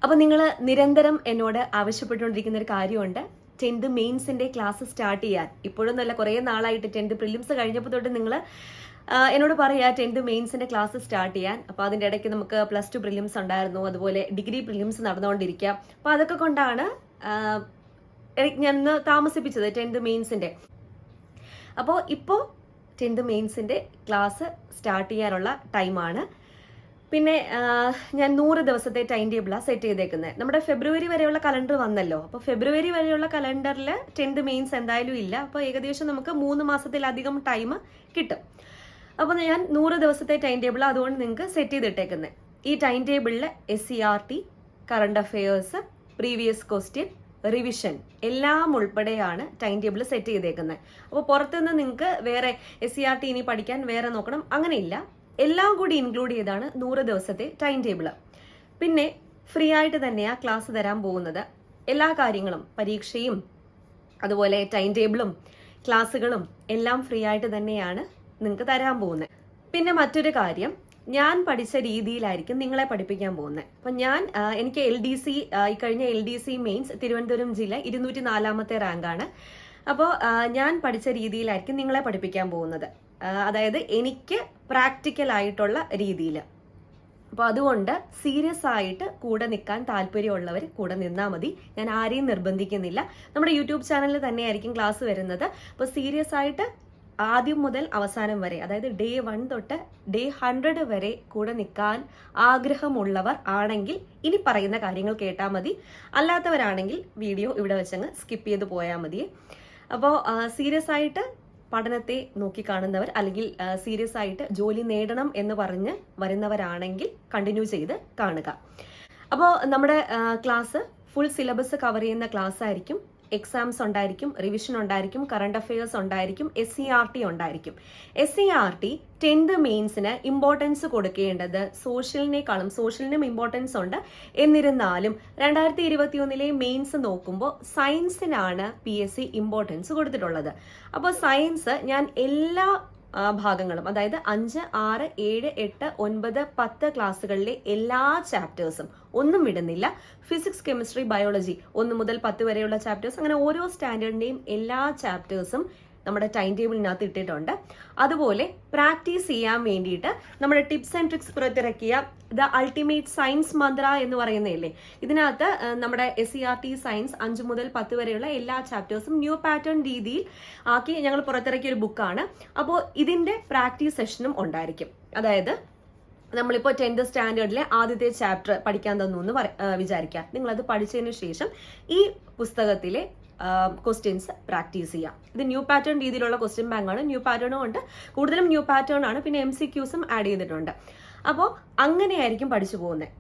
അപ്പോൾ നിങ്ങൾ നിരന്തരം എന്നോട് ആവശ്യപ്പെട്ടുകൊണ്ടിരിക്കുന്ന ഒരു കാര്യമുണ്ട്. 10th മെയിൻസിന്റെ ക്ലാസ് സ്റ്റാർട്ട് ചെയ്യാൻ. ഇപ്പോഴൊന്നുമല്ല, കുറേ നാളായിട്ട് 10th പ്രിലിംസ് കഴിഞ്ഞപ്പോൾ തൊട്ട് നിങ്ങൾ എന്നോട് പറയാ 10th മെയിൻസിന്റെ ക്ലാസ് സ്റ്റാർട്ട് ചെയ്യാൻ. അപ്പോൾ അതിൻ്റെ ഇടയ്ക്ക് നമുക്ക് +2 പ്രിലിംസ് ഉണ്ടായിരുന്നു, അതുപോലെ ഡിഗ്രി പ്രിലിംസ് നടന്നുകൊണ്ടിരിക്കുക. അപ്പോൾ അതൊക്കെ കൊണ്ടാണ് ഞാൻ താമസിപ്പിച്ചത് 10th മെയിൻസിന്റെ. അപ്പോൾ ഇപ്പോൾ 10th മെയിൻസിന്റെ ക്ലാസ് സ്റ്റാർട്ട് ചെയ്യാനുള്ള ടൈമാണ്. പിന്നെ ഞാൻ 100 ദിവസത്തെ ടൈം ടേബിളാണ് സെറ്റ് ചെയ്തേക്കുന്നത്. നമ്മുടെ ഫെബ്രുവരി വരെയുള്ള കലണ്ടർ വന്നല്ലോ. അപ്പോൾ ഫെബ്രുവരി വരെയുള്ള കലണ്ടറിൽ 10th മെയിൻസ് എന്തായാലും ഇല്ല. അപ്പോൾ ഏകദേശം നമുക്ക് 3 മാസത്തിലധികം ടൈം കിട്ടും. അപ്പോൾ ഞാൻ 100 ദിവസത്തെ ടൈം ടേബിൾ അതുകൊണ്ട് നിങ്ങൾക്ക് സെറ്റ് ചെയ്തിട്ടേക്കുന്നത്. ഈ ടൈം ടേബിളിൽ SCERT, current affairs, previous question, revision എല്ലാം ഉൾപ്പെടെയാണ് ടൈം ടേബിൾ സെറ്റ് ചെയ്തേക്കുന്നത്. അപ്പോൾ പുറത്തുനിന്ന് നിങ്ങൾക്ക് വേറെ SCERT ഇനി പഠിക്കാൻ വേറെ നോക്കണം, അങ്ങനെയില്ല. എല്ലാം കൂടി ഇൻക്ലൂഡ് ചെയ്താണ് 100 ദിവസത്തെ ടൈം ടേബിള്. പിന്നെ ഫ്രീ ആയിട്ട് തന്നെയാണ് ക്ലാസ് തരാൻ പോകുന്നത്. എല്ലാ കാര്യങ്ങളും, പരീക്ഷയും അതുപോലെ ടൈം ടേബിളും ക്ലാസ്സുകളും എല്ലാം ഫ്രീ ആയിട്ട് തന്നെയാണ് നിങ്ങൾക്ക് തരാൻ പോകുന്നത്. പിന്നെ മറ്റൊരു കാര്യം, ഞാൻ പഠിച്ച രീതിയിലായിരിക്കും നിങ്ങളെ പഠിപ്പിക്കാൻ പോകുന്നത്. അപ്പം എനിക്ക് ഈ കഴിഞ്ഞ LDC മെയിൻസ് തിരുവനന്തപുരം ജില്ല 204ാമത്തെ റാങ്കാണ്. അപ്പോൾ ഞാൻ പഠിച്ച രീതിയിലായിരിക്കും നിങ്ങളെ പഠിപ്പിക്കാൻ പോകുന്നത്. അതായത് എനിക്ക് പ്രാക്ടിക്കൽ ആയിട്ടുള്ള രീതിയിൽ. അപ്പോൾ അതുകൊണ്ട് സീരിയസ് ആയിട്ട് കൂടെ നിൽക്കാൻ താല്പര്യമുള്ളവർ കൂടെ നിന്നാൽ മതി. ഞാൻ ആരെയും നിർബന്ധിക്കുന്നില്ല. നമ്മുടെ യൂട്യൂബ് ചാനലിൽ തന്നെയായിരിക്കും ക്ലാസ് വരുന്നത്. അപ്പോൾ സീരിയസ് ആയിട്ട് ആദ്യം മുതൽ അവസാനം വരെ, അതായത് Day 1 തൊട്ട് Day 100 വരെ കൂടെ നിൽക്കാൻ ആഗ്രഹമുള്ളവർ ആണെങ്കിൽ ഇനി പറയുന്ന കാര്യങ്ങൾ കേട്ടാൽ മതി. അല്ലാത്തവരാണെങ്കിൽ വീഡിയോ ഇവിടെ വെച്ചങ്ങ് സ്കിപ്പ് ചെയ്ത് പോയാൽ മതി. അപ്പോൾ സീരിയസ് ആയിട്ട് പഠനത്തെ നോക്കിക്കാണുന്നവർ, അല്ലെങ്കിൽ സീരിയസ് ആയിട്ട് ജോലി നേടണം എന്ന് പറഞ്ഞ് വരുന്നവരാണെങ്കിൽ കണ്ടിന്യൂ ചെയ്ത് കാണുക. അപ്പോൾ നമ്മുടെ ക്ലാസ് ഫുൾ സിലബസ് കവർ ചെയ്യുന്ന ക്ലാസ് ആയിരിക്കും. എക്സാംസ് ഉണ്ടായിരിക്കും, റിവിഷൻ ഉണ്ടായിരിക്കും, കറണ്ട് അഫയേഴ്സ് ഉണ്ടായിരിക്കും, SCERT ഉണ്ടായിരിക്കും. SCERT 10th മെയിൻസിന് ഇമ്പോർട്ടൻസ് കൊടുക്കേണ്ടത് സോഷ്യലിനും ഇമ്പോർട്ടൻസ് ഉണ്ട്. എന്നിരുന്നാലും 2021 മെയിൻസ് നോക്കുമ്പോൾ സയൻസിനാണ് PSC ഇമ്പോർട്ടൻസ് കൊടുത്തിട്ടുള്ളത്. അപ്പോൾ സയൻസ് ഞാൻ എല്ലാ ഭാഗങ്ങളും, അതായത് 5, 6, 7, 8, 9, 10 ക്ലാസ്സുകളിലെ എല്ലാ ചാപ്റ്റേഴ്സും ഒന്നും വിടുന്നില്ല. ഫിസിക്സ്, കെമിസ്ട്രി, ബയോളജി 1 മുതൽ 10 വരെയുള്ള ചാപ്റ്റേഴ്സ്, അങ്ങനെ ഓരോ സ്റ്റാൻഡേർഡിന്റെയും എല്ലാ ചാപ്റ്റേഴ്സും നമ്മുടെ ടൈം ടേബിളിനകത്ത് ഇട്ടിട്ടുണ്ട്. അതുപോലെ പ്രാക്ടീസ് ചെയ്യാൻ വേണ്ടിയിട്ട് നമ്മുടെ ടിപ്സ് ആൻഡ് ട്രിക്സ് പുറത്തിറക്കിയ ദ അൾട്ടിമേറ്റ് സയൻസ് മന്ത്ര എന്ന് പറയുന്നതല്ലേ, ഇതിനകത്ത് നമ്മുടെ SCERT സയൻസ് 5 മുതൽ 10 വരെയുള്ള എല്ലാ ചാപ്റ്റേഴ്സും ന്യൂ പാറ്റേൺ രീതിയിൽ ആക്കി ഞങ്ങൾ പുറത്തിറക്കിയ ഒരു ബുക്കാണ്. അപ്പോൾ ഇതിന്റെ പ്രാക്ടീസ് സെഷനും ഉണ്ടായിരിക്കും. അതായത് നമ്മളിപ്പോൾ 10th സ്റ്റാൻഡേർഡിലെ ആദ്യത്തെ ചാപ്റ്റർ പഠിക്കാൻ തന്നു എന്ന് വിചാരിക്കാം. നിങ്ങളത് പഠിച്ചതിന് ശേഷം ഈ പുസ്തകത്തിലെ ക്വസ്റ്റ്യൻസ് പ്രാക്ടീസ് ചെയ്യാം. ഇത് ന്യൂ പാറ്റേൺ രീതിയിലുള്ള ക്വസ്റ്റ്യൻ ബാങ്കാണ്. ന്യൂ പാറ്റേണും ഉണ്ട്, കൂടുതലും ന്യൂ പാറ്റേൺ ആണ്. പിന്നെ MCQസും ആഡ് ചെയ്തിട്ടുണ്ട്. അപ്പോൾ അങ്ങനെയായിരിക്കും പഠിച്ചു പോകുന്നത്.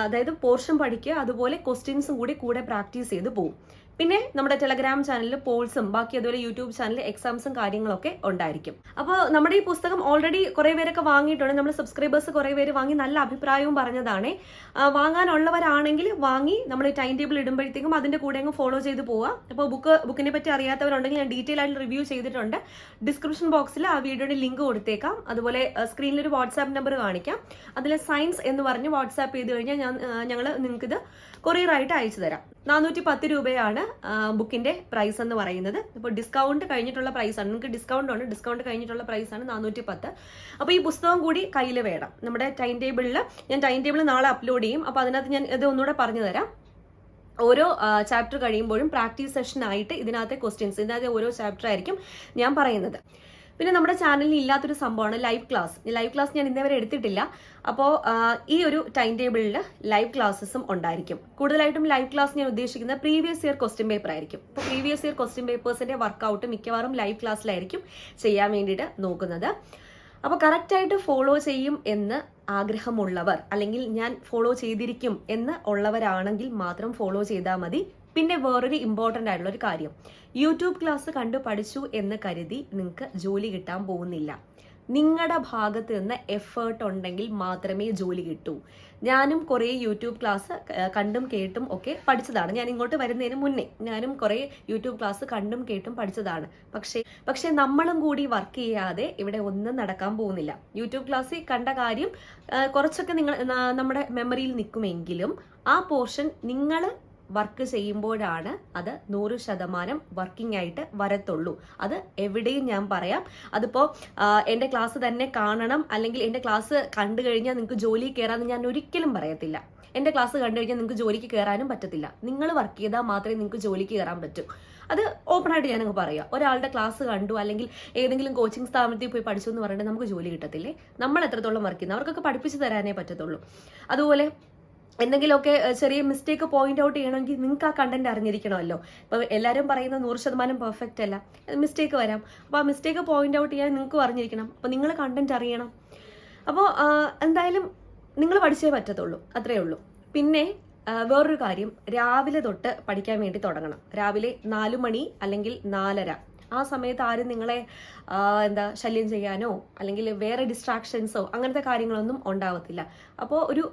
അതായത് പോർഷൻ പഠിക്കുക, അതുപോലെ ക്വസ്റ്റ്യൻസും കൂടെ പ്രാക്ടീസ് ചെയ്ത് പോകും. പിന്നെ നമ്മുടെ ടെലഗ്രാം ചാനലിൽ പോൾസും ബാക്കി അതുപോലെ യൂട്യൂബ് ചാനലിൽ എക്സാംസും കാര്യങ്ങളൊക്കെ ഉണ്ടായിരിക്കും. അപ്പോൾ നമ്മുടെ ഈ പുസ്തകം ഓൾറെഡി കുറെ പേരൊക്കെ വാങ്ങിയിട്ടുണ്ട്. നമ്മുടെ സബ്സ്ക്രൈബേഴ്സ് കുറെ പേര് വാങ്ങി നല്ല അഭിപ്രായവും പറഞ്ഞതാണ്. വാങ്ങാനുള്ളവരാണെങ്കിൽ വാങ്ങി നമ്മൾ ടൈം ടേബിൾ ഇടുമ്പോഴത്തേക്കും അതിന്റെ കൂടെ അങ്ങ് ഫോളോ ചെയ്ത് പോവാം. അപ്പോൾ ബുക്കിനെ പറ്റി അറിയാത്തവരുണ്ടെങ്കിൽ ഞാൻ ഡീറ്റെയിൽ ആയിട്ട് റിവ്യൂ ചെയ്തിട്ടുണ്ട്. ഡിസ്ക്രിപ്ഷൻ ബോക്സിൽ ആ വീഡിയോയുടെ ലിങ്ക് കൊടുത്തേക്കാം. അതുപോലെ സ്ക്രീനിൽ ഒരു വാട്സാപ്പ് നമ്പർ കാണിക്കാം. അതിൽ സയൻസ് എന്ന് പറഞ്ഞ് വാട്സാപ്പ് ചെയ്ത് കഴിഞ്ഞാൽ ഞങ്ങൾ നിങ്ങൾക്ക് ഇത് കൊറിയറായിട്ട് അയച്ചു തരാം. 410 രൂപയാണ് ബുക്കിന്റെ പ്രൈസ് എന്ന് പറയുന്നത്. ഇപ്പോൾ ഡിസ്കൗണ്ട് കഴിഞ്ഞിട്ടുള്ള പ്രൈസാണ്. നിങ്ങൾക്ക് ഡിസ്കൗണ്ട് ഉണ്ട്, ഡിസ്കൗണ്ട് കഴിഞ്ഞിട്ടുള്ള പ്രൈസാണ് 410. അപ്പോൾ ഈ പുസ്തകം കൂടി കയ്യിൽ വേണം. നമ്മുടെ ടൈം ടേബിളിൽ ഞാൻ ടൈം ടേബിൾ നാളെ അപ്ലോഡ് ചെയ്യും. അപ്പോൾ അതിനകത്ത് ഞാൻ ഇത് ഒന്നുകൂടെ പറഞ്ഞു തരാം. ഓരോ ചാപ്റ്റർ കഴിയുമ്പോഴും പ്രാക്ടീസ് സെഷൻ ആയിട്ട് ഇതിനകത്തെ ക്വസ്റ്റ്യൻസ്, ഇതിനകത്തെ ഓരോ ചാപ്റ്റർ ആയിരിക്കും ഞാൻ പറയുന്നത്. പിന്നെ നമ്മുടെ ചാനലിൽ ഇല്ലാത്തൊരു സംഭവമാണ് ലൈവ് ക്ലാസ് ഞാൻ ഇന്നേ വരെ എടുത്തിട്ടില്ല. അപ്പോൾ ഈ ഒരു ടൈം ടേബിളിൽ ലൈവ് ക്ലാസ്സസും ഉണ്ടായിരിക്കും. കൂടുതലായിട്ടും ലൈവ് ക്ലാസ് ഞാൻ ഉദ്ദേശിക്കുന്നത് പ്രീവിയസ് ഇയർ ക്വസ്റ്റ്യൻ പേപ്പർ ആയിരിക്കും. അപ്പോൾ പ്രീവിയസ് ഇയർ ക്വസ്റ്റ്യൻ പേപ്പേഴ്സിന്റെ വർക്കൗട്ട് മിക്കവാറും ലൈവ് ക്ലാസ്സിലായിരിക്കും ചെയ്യാൻ വേണ്ടിയിട്ട് നോക്കുന്നത്. അപ്പോൾ കറക്റ്റായിട്ട് ഫോളോ ചെയ്യും എന്ന് ആഗ്രഹമുള്ളവർ, അല്ലെങ്കിൽ ഞാൻ ഫോളോ ചെയ്തിരിക്കും എന്ന് ഉള്ളവരാണെങ്കിൽ മാത്രം ഫോളോ ചെയ്താൽ മതി. പിന്നെ വേറൊരു ഇമ്പോർട്ടൻ്റ് ആയിട്ടുള്ള ഒരു കാര്യം, യൂട്യൂബ് ക്ലാസ് കണ്ടു പഠിച്ചു എന്ന് കരുതി നിങ്ങൾക്ക് ജോലി കിട്ടാൻ പോകുന്നില്ല. നിങ്ങളുടെ ഭാഗത്ത് നിന്ന് എഫേർട്ട് ഉണ്ടെങ്കിൽ മാത്രമേ ജോലി കിട്ടൂ. ഞാനും കുറേ യൂട്യൂബ് ക്ലാസ് കണ്ടും കേട്ടും ഒക്കെ പഠിച്ചതാണ്. ഞാൻ ഇങ്ങോട്ട് വരുന്നതിന് മുന്നേ ഞാനും കുറേ യൂട്യൂബ് ക്ലാസ് കണ്ടും കേട്ടും പഠിച്ചതാണ്. പക്ഷേ നമ്മളും കൂടി വർക്ക് ചെയ്യാതെ ഇവിടെ ഒന്നും നടക്കാൻ പോകുന്നില്ല. യൂട്യൂബ് ക്ലാസ്സിൽ കണ്ട കാര്യം കുറച്ചൊക്കെ നമ്മുടെ മെമ്മറിയിൽ നിൽക്കുമെങ്കിലും ആ പോർഷൻ നിങ്ങൾ വർക്ക് ചെയ്യുമ്പോഴാണ് അത് 100% വർക്കിംഗ് ആയിട്ട് വരത്തുള്ളൂ. അത് എവിടെയും ഞാൻ പറയാം. അതിപ്പോൾ എൻ്റെ ക്ലാസ് തന്നെ കാണണം, അല്ലെങ്കിൽ എൻ്റെ ക്ലാസ് കണ്ടു കഴിഞ്ഞാൽ നിങ്ങൾക്ക് ജോലി കയറാമെന്ന് ഞാൻ ഒരിക്കലും പറയത്തില്ല. എൻ്റെ ക്ലാസ് കണ്ടു കഴിഞ്ഞാൽ നിങ്ങൾക്ക് ജോലിക്ക് കയറാനും പറ്റത്തില്ല. നിങ്ങൾ വർക്ക് ചെയ്താൽ മാത്രമേ നിങ്ങൾക്ക് ജോലിക്ക് കയറാൻ പറ്റൂ. അത് ഓപ്പണായിട്ട് ഞാനങ്ങ് പറയാം. ഒരാളുടെ ക്ലാസ് കണ്ടു അല്ലെങ്കിൽ ഏതെങ്കിലും കോച്ചിങ് സ്ഥാപനത്തിൽ പോയി പഠിച്ചു എന്ന് പറഞ്ഞിട്ട് നമുക്ക് ജോലി കിട്ടത്തില്ലേ? നമ്മൾ എത്രത്തോളം വർക്ക് ചെയ്യുന്നു അവർക്കൊക്കെ പഠിപ്പിച്ചു തരാനേ പറ്റത്തുള്ളൂ. അതുപോലെ എന്തെങ്കിലുമൊക്കെ ചെറിയ മിസ്റ്റേക്ക് പോയിന്റ് ഔട്ട് ചെയ്യണമെങ്കിൽ നിങ്ങൾക്ക് ആ കണ്ടന്റ് അറിഞ്ഞിരിക്കണമല്ലോ. ഇപ്പോൾ എല്ലാവരും പറയുന്നത് 100% പെർഫെക്റ്റ് അല്ല, മിസ്റ്റേക്ക് വരാം. അപ്പോൾ ആ മിസ്റ്റേക്ക് പോയിന്റ് ഔട്ട് ചെയ്യാൻ നിങ്ങൾക്ക് അറിഞ്ഞിരിക്കണം. അപ്പോൾ നിങ്ങൾ കണ്ടന്റ് അറിയണം. അപ്പോൾ എന്തായാലും നിങ്ങൾ പഠിച്ചേ പറ്റത്തുള്ളൂ, അത്രയേ ഉള്ളൂ. പിന്നെ വേറൊരു കാര്യം, രാവിലെ തൊട്ട് പഠിക്കാൻ വേണ്ടി തുടങ്ങണം. രാവിലെ 4 മണി അല്ലെങ്കിൽ 4:30 ആ സമയത്ത് ആരും നിങ്ങളെ ശല്യം ചെയ്യാനോ അല്ലെങ്കിൽ വേറെ ഡിസ്ട്രാക്ഷൻസോ അങ്ങനത്തെ കാര്യങ്ങളൊന്നും ഉണ്ടാവത്തില്ല. അപ്പോൾ ഒരു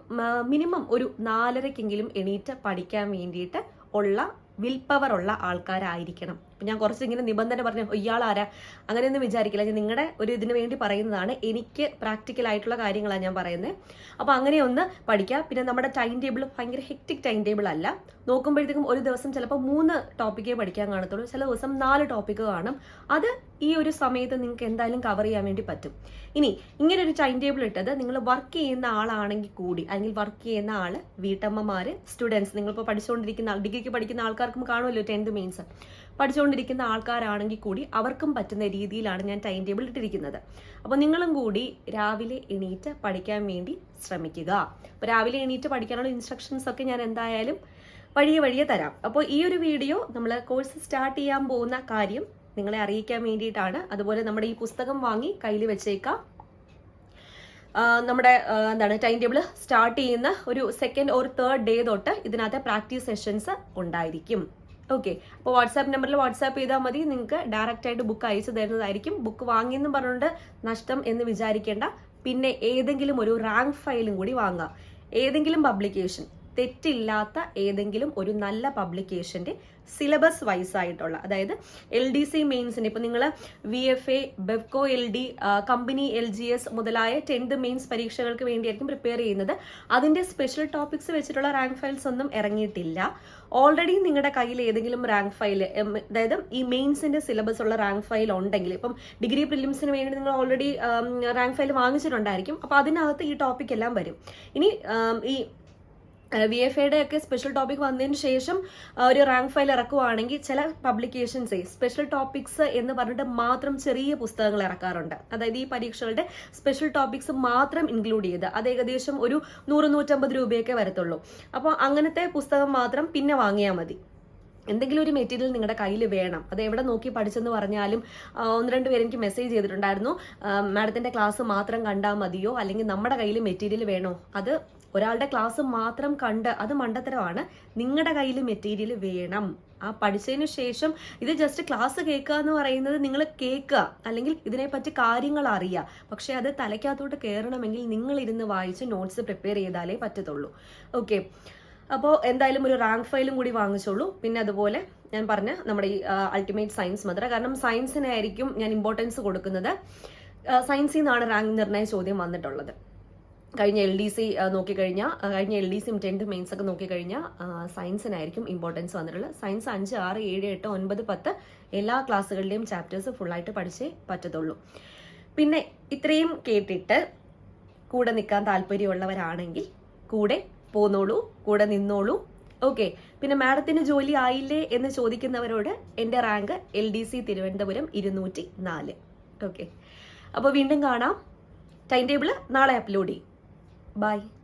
മിനിമം ഒരു 4:30-ക്കെങ്കിലും എണീറ്റ് പഠിക്കാൻ വേണ്ടിയിട്ട് ഉള്ള വിൽ പവർ ഉള്ള ആൾക്കാരായിരിക്കണം. ഞാൻ കുറച്ചിങ്ങനെ നിബന്ധന പറഞ്ഞു ഇയാളാരാ അങ്ങനെയൊന്നും വിചാരിക്കില്ല. ഞാൻ നിങ്ങളുടെ ഒരു ഇതിനു വേണ്ടി പറയുന്നതാണ്. എനിക്ക് പ്രാക്ടിക്കൽ ആയിട്ടുള്ള കാര്യങ്ങളാണ് ഞാൻ പറയുന്നത്. അപ്പോൾ അങ്ങനെ ഒന്ന് പഠിക്കുക. പിന്നെ നമ്മുടെ ടൈം ടേബിൾ ഭയങ്കര ഹെക്റ്റിക് ടൈം ടേബിൾ അല്ല. നോക്കുമ്പോഴത്തേക്കും ഒരു ദിവസം ചിലപ്പോൾ 3 ടോപ്പിക്കേ പഠിക്കാൻ കാണത്തുള്ളൂ, ചില ദിവസം 4 ടോപ്പിക്ക് കാണും. അത് ഈ ഒരു സമയത്ത് നിങ്ങൾക്ക് എന്തായാലും കവർ ചെയ്യാൻ വേണ്ടി പറ്റും. ഇനി ഇങ്ങനെ ഒരു ടൈം ടേബിൾ ഇട്ടത് നിങ്ങൾ വർക്ക് ചെയ്യുന്ന ആളാണെങ്കിൽ കൂടി, അല്ലെങ്കിൽ വർക്ക് ചെയ്യുന്ന ആള് വീട്ടമ്മമാര്, സ്റ്റുഡൻസ്, നിങ്ങളിപ്പോൾ പഠിച്ചുകൊണ്ടിരിക്കുന്ന ഡിഗ്രിക്ക് പഠിക്കുന്ന ആൾക്കാർക്കും കാണുമല്ലോ 10th മെയിൻസ് പഠിച്ചുകൊണ്ടിരിക്കുന്ന ആൾക്കാരാണെങ്കിൽ കൂടി അവർക്കും പറ്റുന്ന രീതിയിലാണ് ഞാൻ ടൈം ടേബിൾ ഇട്ടിരിക്കുന്നത്. അപ്പോൾ നിങ്ങളും കൂടി രാവിലെ എണീറ്റ് പഠിക്കാൻ വേണ്ടി ശ്രമിക്കുക. അപ്പോൾ രാവിലെ എണീറ്റ് പഠിക്കാനുള്ള ഇൻസ്ട്രക്ഷൻസ് ഒക്കെ ഞാൻ എന്തായാലും വഴിയെ തരാം. അപ്പോൾ ഈ ഒരു വീഡിയോ നമ്മൾ കോഴ്സ് സ്റ്റാർട്ട് ചെയ്യാൻ പോകുന്ന കാര്യം നിങ്ങളെ അറിയിക്കാൻ വേണ്ടിയിട്ടാണ്. അതുപോലെ നമ്മുടെ ഈ പുസ്തകം വാങ്ങി കയ്യിൽ വെച്ചേക്കാം. നമ്മുടെ ടൈം ടേബിൾ സ്റ്റാർട്ട് ചെയ്യുന്ന ഒരു 2nd or 3rd ഡേ തൊട്ട് ഇതിനകത്ത് പ്രാക്ടീസ് സെഷൻസ് ഉണ്ടായിരിക്കും. ഓക്കെ, അപ്പോൾ വാട്സാപ്പ് നമ്പറിൽ വാട്സാപ്പ് ചെയ്താൽ മതി. നിങ്ങൾക്ക് ഡയറക്റ്റ് ആയിട്ട് ബുക്ക് അയച്ചു തരുന്നതായിരിക്കും. ബുക്ക് വാങ്ങിയെന്നും പറഞ്ഞുകൊണ്ട് നഷ്ടം എന്ന് വിചാരിക്കേണ്ട. പിന്നെ ഏതെങ്കിലും ഒരു റാങ്ക് ഫയലും കൂടി വാങ്ങാം. ഏതെങ്കിലും പബ്ലിക്കേഷൻ, തെറ്റില്ലാത്ത ഏതെങ്കിലും ഒരു നല്ല പബ്ലിക്കേഷന്റെ സിലബസ് വൈസ് ആയിട്ടുള്ള, അതായത് LDC മെയിൻസിന്റെ, ഇപ്പൊ നിങ്ങൾ VFA, Bevco LD, company LGS മുതലായ 10th മെയിൻസ് പരീക്ഷകൾക്ക് വേണ്ടിയായിരിക്കും പ്രിപ്പയർ ചെയ്യുന്നത്. അതിന്റെ സ്പെഷ്യൽ ടോപ്പിക്സ് വെച്ചിട്ടുള്ള റാങ്ക് ഫയൽസ് ഒന്നും ഇറങ്ങിയിട്ടില്ല. ഓൾറെഡി നിങ്ങളുടെ കയ്യിൽ ഏതെങ്കിലും റാങ്ക് ഫയൽ, അതായത് ഈ മെയിൻസിന്റെ സിലബസ് ഉള്ള റാങ്ക് ഫയൽ ഉണ്ടെങ്കിൽ, ഇപ്പം ഡിഗ്രി പ്രിലിംസിന് വേണ്ടി നിങ്ങൾ ഓൾറെഡി റാങ്ക് ഫയൽ വാങ്ങിച്ചിട്ടുണ്ടായിരിക്കും. അപ്പൊ അതിനകത്ത് ഈ ടോപ്പിക് എല്ലാം വരും. ഇനി ഈ VFAയുടെ ഒക്കെ സ്പെഷ്യൽ ടോപ്പിക് വന്നതിന് ശേഷം ഒരു റാങ്ക് ഫയൽ ഇറക്കുവാണെങ്കിൽ ചില പബ്ലിക്കേഷൻസ് സ്പെഷ്യൽ ടോപ്പിക്സ് എന്ന് പറഞ്ഞിട്ട് മാത്രം ചെറിയ പുസ്തകങ്ങൾ ഇറക്കാറുണ്ട്. അതായത് ഈ പരീക്ഷകളുടെ സ്പെഷ്യൽ ടോപ്പിക്സ് മാത്രം ഇൻക്ലൂഡ് ചെയ്ത് അത് ഏകദേശം ഒരു 100-150 രൂപയൊക്കെ വരത്തുള്ളൂ. അപ്പോൾ അങ്ങനത്തെ പുസ്തകം മാത്രം പിന്നെ വാങ്ങിയാൽ മതി. എന്തെങ്കിലും ഒരു മെറ്റീരിയൽ നിങ്ങളുടെ കയ്യിൽ വേണം. അത് എവിടെ നോക്കി പഠിച്ചെന്ന് പറഞ്ഞാലും 1-2 പേര് എനിക്ക് മെസ്സേജ് ചെയ്തിട്ടുണ്ടായിരുന്നു, മാഡത്തിന്റെ ക്ലാസ് മാത്രം കണ്ടാൽ മതിയോ, അല്ലെങ്കിൽ നമ്മുടെ കയ്യിൽ മെറ്റീരിയൽ വേണോ? അത് ഒരാളുടെ ക്ലാസ് മാത്രം കണ്ട് അത് മണ്ടത്തരമാണ്. നിങ്ങളുടെ കയ്യിൽ മെറ്റീരിയൽ വേണം. ആ പഠിച്ചതിന് ശേഷം ഇത് ജസ്റ്റ് ക്ലാസ് കേൾക്കുക എന്ന് പറയുന്നത് നിങ്ങൾ കേൾക്കുക, അല്ലെങ്കിൽ ഇതിനെപ്പറ്റി കാര്യങ്ങൾ അറിയുക. പക്ഷെ അത് തലയ്ക്കകത്തോട്ട് കയറണമെങ്കിൽ നിങ്ങൾ ഇരുന്ന് വായിച്ച് നോട്ട്സ് പ്രിപ്പയർ ചെയ്താലേ പറ്റത്തുള്ളൂ. ഓക്കെ, അപ്പോൾ എന്തായാലും ഒരു റാങ്ക് ഫയലും കൂടി വാങ്ങിച്ചോളൂ. പിന്നെ അതുപോലെ ഞാൻ പറഞ്ഞ നമ്മുടെ ഈ അൾട്ടിമേറ്റ് സയൻസ് മദർ, കാരണം സയൻസിനായിരിക്കും ഞാൻ ഇമ്പോർട്ടൻസ് കൊടുക്കുന്നത്. സയൻസിൽ നിന്നാണ് റാങ്ക് നിർണയ ചോദ്യം വന്നിട്ടുള്ളത്. കഴിഞ്ഞ LDC നോക്കിക്കഴിഞ്ഞാൽ, കഴിഞ്ഞ LDCയും 10th മെയിൻസ് ഒക്കെ നോക്കിക്കഴിഞ്ഞാൽ സയൻസിനായിരിക്കും ഇമ്പോർട്ടൻസ് വന്നിട്ടുള്ളത്. സയൻസ് 5, 6, 7, 8, 9, 10 എല്ലാ ക്ലാസ്സുകളുടെയും ചാപ്റ്റേഴ്സ് ഫുള്ളായിട്ട് പഠിച്ചേ പറ്റത്തുള്ളൂ. പിന്നെ ഇത്രയും കേട്ടിട്ട് കൂടെ നിൽക്കാൻ താല്പര്യമുള്ളവരാണെങ്കിൽ കൂടെ പോന്നോളൂ, കൂടെ നിന്നോളൂ. ഓക്കെ, പിന്നെ മാഡത്തിന് ജോലി ആയില്ലേ എന്ന് ചോദിക്കുന്നവരോട് എൻ്റെ റാങ്ക് LDC തിരുവനന്തപുരം 204. ഓക്കെ, അപ്പോൾ വീണ്ടും കാണാം. ടൈം ടേബിൾ നാളെ അപ്ലോഡ് ചെയ്യും. Bye.